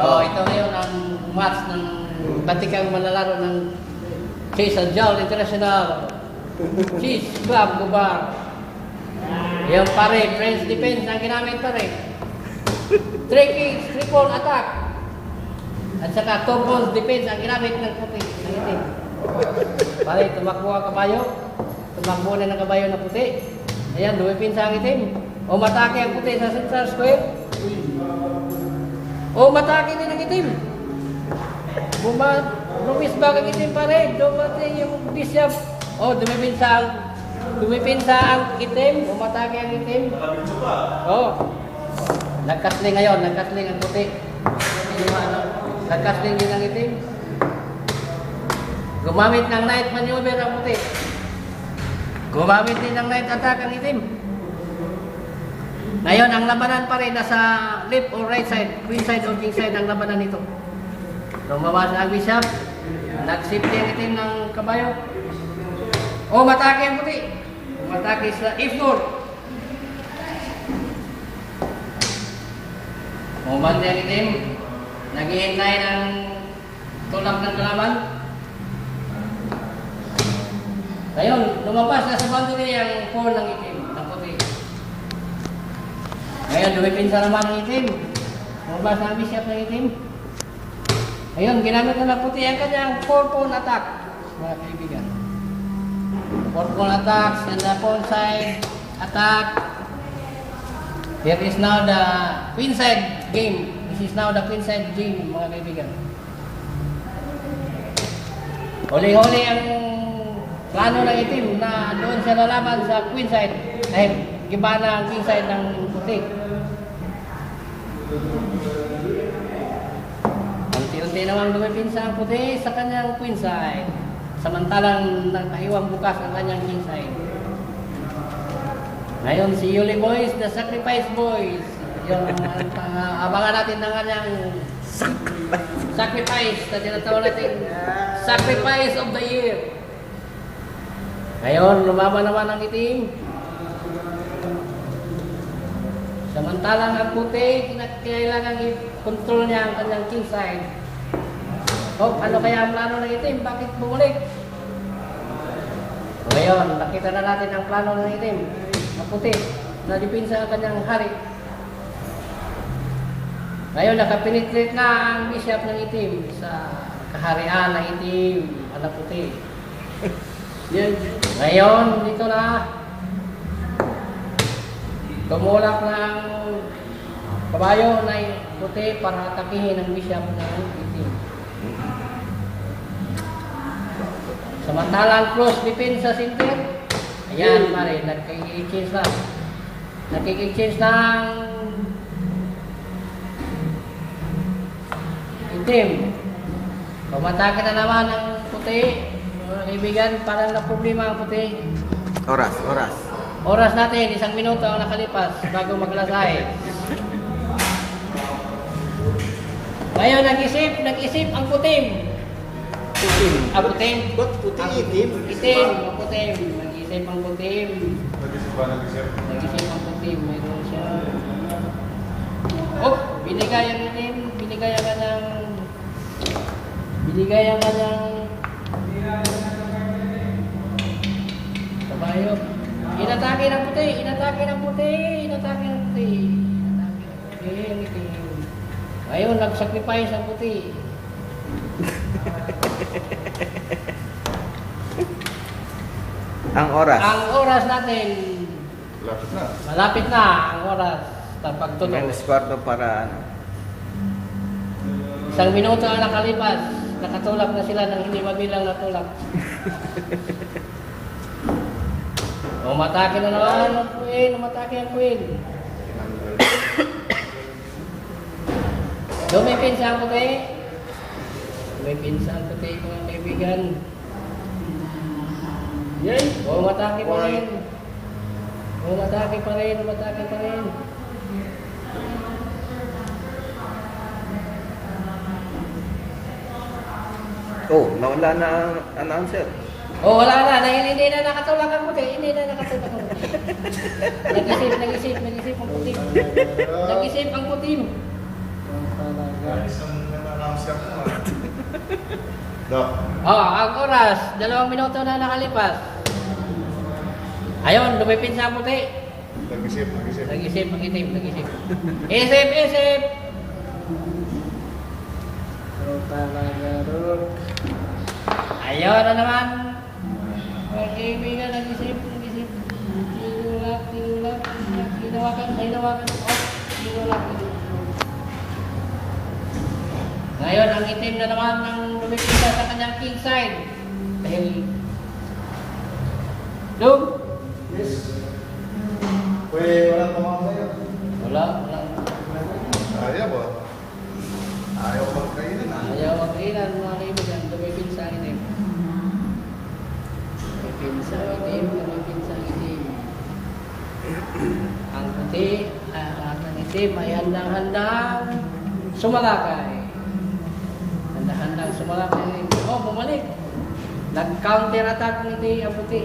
Oh, ito ngayon ang match ng batikang manlalaro ng Cesar Jowl International Cheese Club Gubar. Yung pare, French defense ang ginamit pare. 3 kicks, triple attack. At saka 2 balls defense ang ginamit ng puti, ng itim. Pare, tumakbo ang kabayo. Tumakbo na ng kabayo na puti. Ayan, dumipinsa ang itim. O matake ang puti sa central square. O matake din ang itim. Lumisbag ang itim pare. Dumating yung bishop. O dumipinsa ang itim. O matake ang itim. O. Nagkasling ngayon. Nagkasling ang puti. Nagkasling din ang itim. Gumamit ng night maneuver ang puti. Gumamit din ng night attack ang itim. Ngayon, ang labanan pa rin nasa left or right side, queen side or king side ang labanan nito. Lumabas ang bishop, nagsipti ang itim ng kabayo. O, matake ang puti. Matake sa F4. Umandi ang itim. Naghihintay ng tulak ng kalaban. Ngayon, lumabas na sa boundary ang 4 ng itim, ng puti. Ngayon, dumipinsa naman ang itim. Lumabas na ang bishop ng itim. Ngayon, ginamit na ng puti ang kanyang 4-pawn attack, mga kaibigan. 4-pawn attack, and the pawn side attack. Here is now the queen side game. This is now the queen side game, mga kaibigan. Huli-huli ang plano ng itim na doon siya lalaban sa queen side. Dahil giba na ang king side ng puti. Unti-unti namang dumipinsa ang puti sa kanyang queen side. Samantalang naiwang bukas ang kanyang king side. Ngayon si Yuli Boys, the Sacrifice Boys. Yung abangan natin ng kanyang sacrifice na tinatawag natin Sacrifice of the Year. Ngayon, lumaban naman ang itim. Samantalang ang puti, kailangan i-control niya ang kanyang king side. Oh, ano kaya ang plano ng itim? Bakit bumalik? Ngayon, nakita na natin ang plano ng itim. Ang puti, na dipinsa ang kanyang hari. Ngayon, nakapenetrate na ang bishop ng itim sa kaharian ng itim, ang puti. Ngayon, dito na tumulak ng kabayo na puti para atakihin ang bishop ng itim. Samantalang cross defense sa center. Ayan, pare, nagkikichange na. Nagkikichange ng itim. Pumatake na naman ang puti. Mga kaibigan, parang na problema ang puti. Oras. Oras natin, 1 minuto ang nakalipas bago maglasay. Ngayon, nag-isip ang putim. Ang putim? Ba't puti itim? Itim, ang putim. Nag-isip ang putim. Nag-isip ang putim. Mayroon siya. Oh, binigay ang itim. Binigay ang kanyang kabayo. Inatake ng puti. Ngayon, nag-sacrifice ang puti. Ang oras. Ang oras natin, malapit na ang oras ng pagtunog. Menos kwarto para ano. 1 minuto ang nakalipas. Nakatulak na sila ng hindi mabilang na tulak. Umatake na naman ang queen. Dumipinsa ang puti. Dumipinsa ang puti, mga kaibigan. Yan. Umatake pa rin. Oh, nawala na ang announcer. Oh, wala na. Hindi na nakatulak ang puti. Nag-isip ang puti. Dok. Oh, ang oras, 2 minuto na nakalipas. Ayun, lumipin sa puti. Nag-isip. Nag-isip, nag-isip. Isip! Ayun na naman. Mga kaibigan, nag-isip. Tinulak. Hinawakan. Tinulak. Ngayon, ang itim na naman ng lumipisa sa kanyang king side. Dahil... Dug! Yes. Pwede, wala tumawag sa'yo. Wala. Ayaw ba? Ayaw ko magkainan ah. Ayaw ang kailan, mga kaibigan. Lumipisa ang itim. Lumipisa ang itim. Ang puti, ang itim ay handang-handang sumalakay. Handang sumalakay. Oh, bumalik. Nag-counter attack ang puti.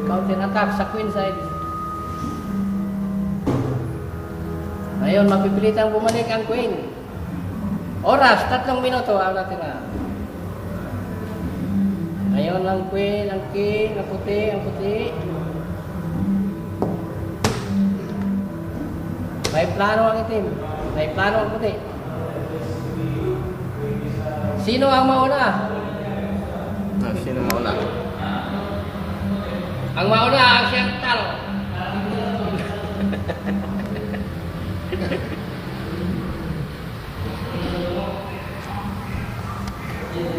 Counter attack sa queen side. Ngayon, mapipilitang bumalik ang queen. Oras, 3 minuto ang natira. Ngayon, ang queen, ang king, ang puti. May plano ang itim. May plano ang puti. Sino ang mauna? Sino mauna? Ang mauna ang siyang talo.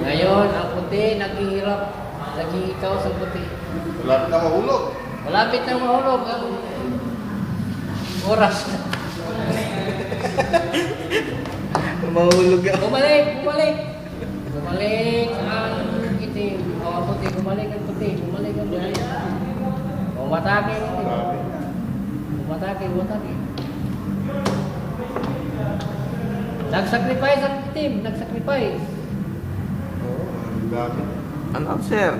Ngayon, ang puti naghihirap. Naghihikaw sa puti. Wala na mahulog. Malapit na mahulog ang oras. Mahulog yan. Bumalik ang itim. O, ang puti. Bumalik ang puti. Umatake ang itim. Grabe. Umatake. Nag-sacrifice ang itim. Oo, ang dami. Announcer.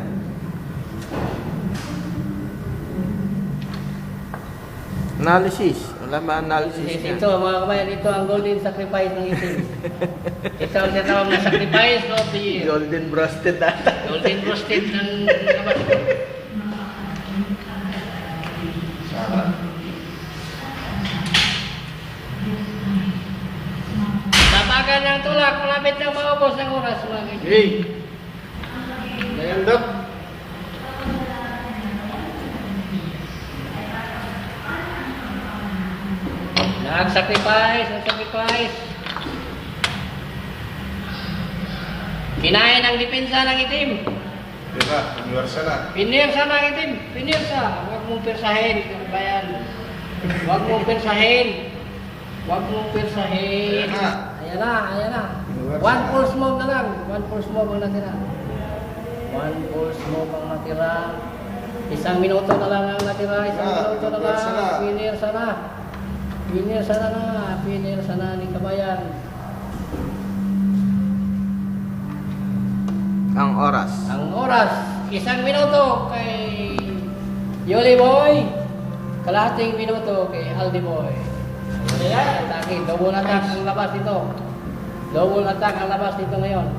Analysis. Wala ba analysis niya? Ito, mga kabayan, ito ang golden sacrifice ng itim. Ito ang tinatawag na sacrifice of the year. Golden breasted ata. Golden roasted ng kabayan. Sana. Tapagan ng tulak, malapit na maubos ng oras, mga kaibigan. Hey! Ngayon, Dok. Nag-sacrifice. Kinain ang depensa ng itim. Diba? Universa na. Pinirsa ng itim. Huwag mong pirsahin, kabayan. Huwag mong pirsahin. Ayan na. One full smoke na lang. One full smoke ang natira. 1 minuto na lang ang natira. 1 minuto na lang. Pinirsa na ni kabayan. Ang oras. Ang oras, 1 minuto kay Yoli Boy. Kalahating minuto kay Aldi Boy. Ayan, double attack ang labas dito. Ngayon.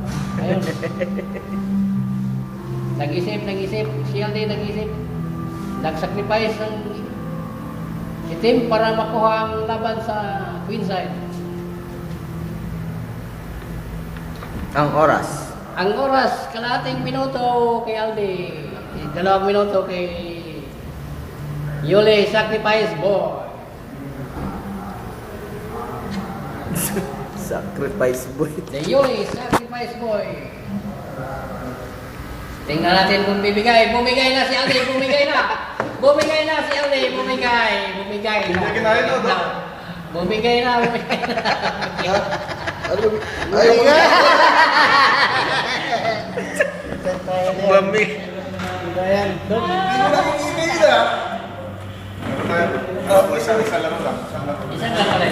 Nag-isip. Si Aldi nag-isip. Nag-sacrifice ng itim para makuha ang laban sa queen side. Ang oras. Ang oras, kalahating minuto kay Aldi. 2 minuto kay Yuli, sacrifice boy. Sacrifice boy. The Yuli, sacrifice boy. Tingnan natin kung bibigay. Bumigay na si Aldi, bumigay na si Aldi, bumigay na. Hindi kinain o, Dok? Bumigay na. Ay, Bami. Ayan, Dok. Hindi mo nakikita. Isa lang lang. Isang lang pala.